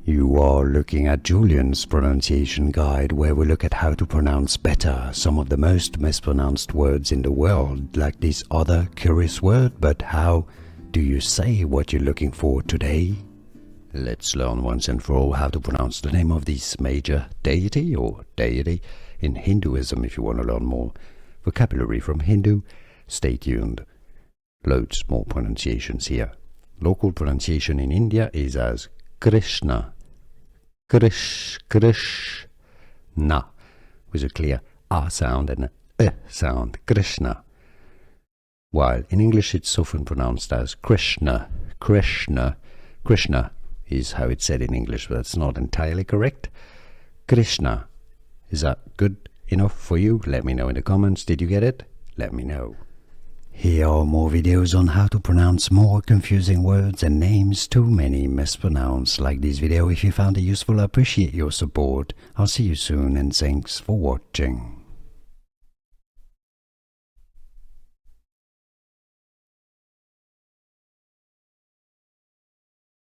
You are looking at Julian's pronunciation guide, where we look at how to pronounce better some of the most mispronounced words in the world, like this other curious word. But how do you say what you're looking for today? Let's learn once and for all how to pronounce the name of this major deity or deity in Hinduism. If you want to learn more vocabulary from Hindu, stay tuned. Loads more pronunciations here. Local pronunciation in India is as Krishna, Krishna, with a clear A sound and a sound, Krishna. While in English it's often pronounced as Krishna, Krishna, Krishna is how it's said in English, but that's not entirely correct. Krishna. Is that good enough for you? Let me know in the comments. Did you get it? Let me know. Here are more videos on how to pronounce more confusing words and names too many mispronounced. Like this video if you found it useful. I appreciate your support. I'll see you soon and thanks for watching.